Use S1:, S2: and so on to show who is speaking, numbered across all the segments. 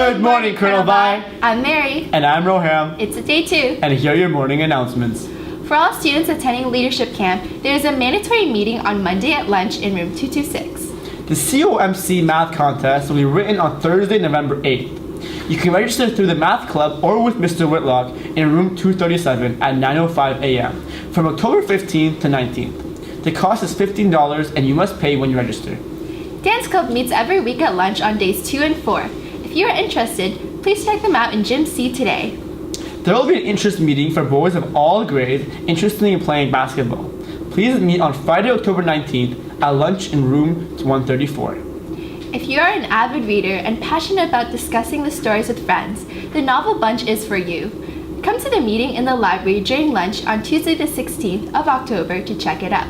S1: Good morning, Colonel Vi.
S2: I'm Mary.
S1: And I'm Roham.
S2: It's a day 2.
S1: And here are your morning announcements.
S2: For all students attending leadership camp, there is a mandatory meeting on Monday at lunch in room 226.
S1: The COMC math contest will be written on Thursday, November 8th. You can register through the math club or with Mr. Whitlock in room 237 at 9:05 a.m. from October 15th to 19th. The cost is $15 and you must pay when you register.
S2: Dance club meets every week at lunch on days 2 and 4. If you are interested, please check them out in Gym C today.
S1: There will be an interest meeting for boys of all grades interested in playing basketball. Please meet on Friday, October 19th at lunch in room 134.
S2: If you are an avid reader and passionate about discussing the stories with friends, the Novel Bunch is for you. Come to the meeting in the library during lunch on Tuesday the 16th of October to check it out.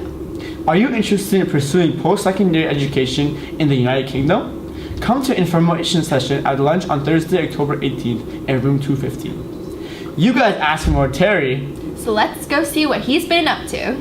S1: Are you interested in pursuing post-secondary education in the United Kingdom? Come to an information session at lunch on Thursday, October 18th in room 215. You guys asked for more Terry.
S2: So let's go see what he's been up to.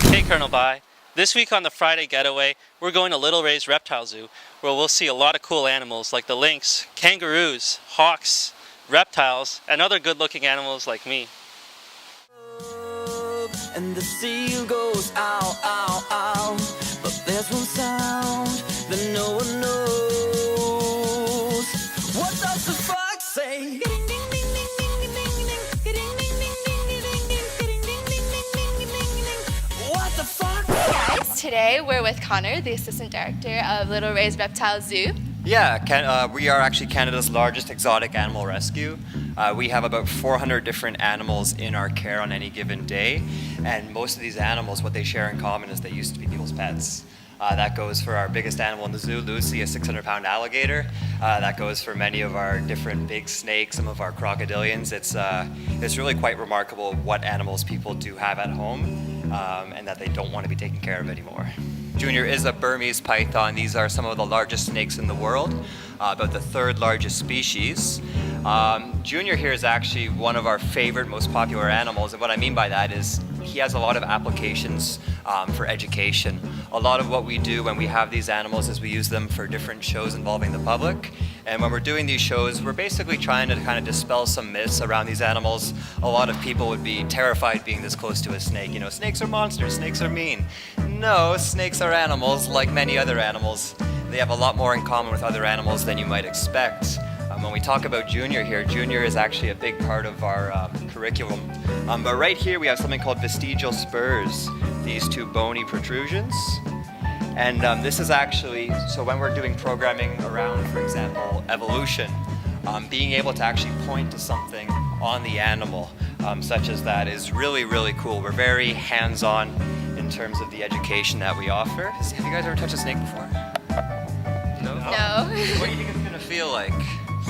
S3: Hey Colonel Vi. This week on the Friday Getaway, we're going to Little Ray's Reptile Zoo, where we'll see a lot of cool animals like the lynx, kangaroos, hawks, reptiles, and other good-looking animals like me.
S4: And the seal goes ow, ow, ow, but there's one sound that no one knows. What does the fox say? What the fuck?
S2: Guys, today we're with Connor, the Assistant Director of Little Ray's Reptile Zoo.
S5: Yeah, we are actually Canada's largest exotic animal rescue. We have about 400 different animals in our care on any given day, and most of these animals, what they share in common is they used to be people's pets. That goes for our biggest animal in the zoo, Lucy, a 600-pound alligator. That goes for many of our different big snakes, some of our crocodilians. It's really quite remarkable what animals people do have at home, and that they don't want to be taken care of anymore. Junior is a Burmese python. These are some of the largest snakes in the world, about the 3rd largest species. Junior here is actually one of our favorite, most popular animals, and what I mean by that is he has a lot of applications for education. A lot of what we do when we have these animals is we use them for different shows involving the public, and when we're doing these shows, we're basically trying to kind of dispel some myths around these animals. A lot of people would be terrified being this close to a snake. You know, snakes are monsters, snakes are mean. No, snakes are animals like many other animals. They have a lot more in common with other animals than you might expect. When we talk about Junior here, Junior is actually a big part of our curriculum. But right here we have something called vestigial spurs, these 2 bony protrusions. And this is actually, so when we're doing programming around, for example, evolution, being able to actually point to something on the animal, such as that, is really, really cool. We're very hands-on in terms of the education that we offer. Have you guys ever touched a snake before? No?
S2: No.
S5: What do you think it's going to feel like?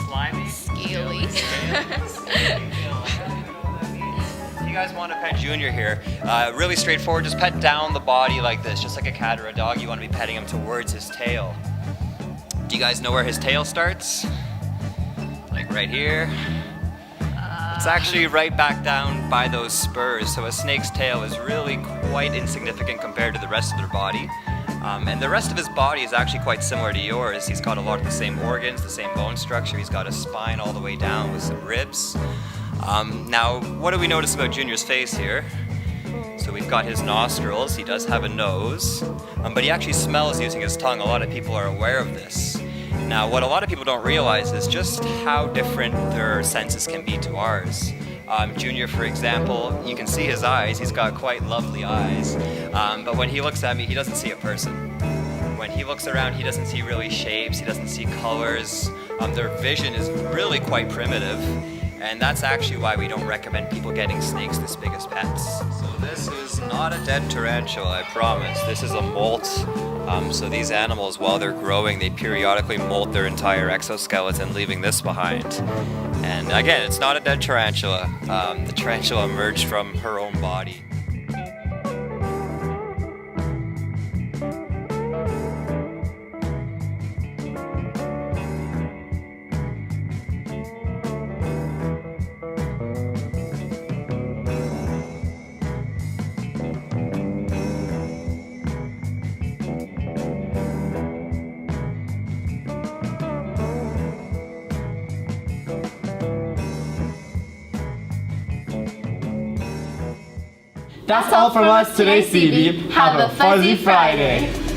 S5: Slimy?
S2: Scaly.
S5: If you guys want to pet Junior here, really straightforward, just pet down the body like this, just like a cat or a dog. You want to be petting him towards his tail. Do you guys know where his tail starts? Like right here. It's actually right back down by those spurs, so a snake's tail is really quite insignificant compared to the rest of their body. And the rest of his body is actually quite similar to yours. He's got a lot of the same organs, the same bone structure. He's got a spine all the way down with some ribs. Now, what do we notice about Junior's face here? So we've got his nostrils. He does have a nose, but he actually smells using his tongue. A lot of people are aware of this. Now, what a lot of people don't realize is just how different their senses can be to ours. Junior, for example, you can see his eyes. He's got quite lovely eyes. But when he looks at me, he doesn't see a person. When he looks around, he doesn't see really shapes. He doesn't see colors. Their vision is really quite primitive. And that's actually why we don't recommend people getting snakes this big as pets. So this is not a dead tarantula, I promise. This is a molt. So these animals, while they're growing, they periodically molt their entire exoskeleton, leaving this behind. And again, it's not a dead tarantula. The tarantula emerged from her own body.
S1: That's all from us today, CB. Have a fuzzy Friday.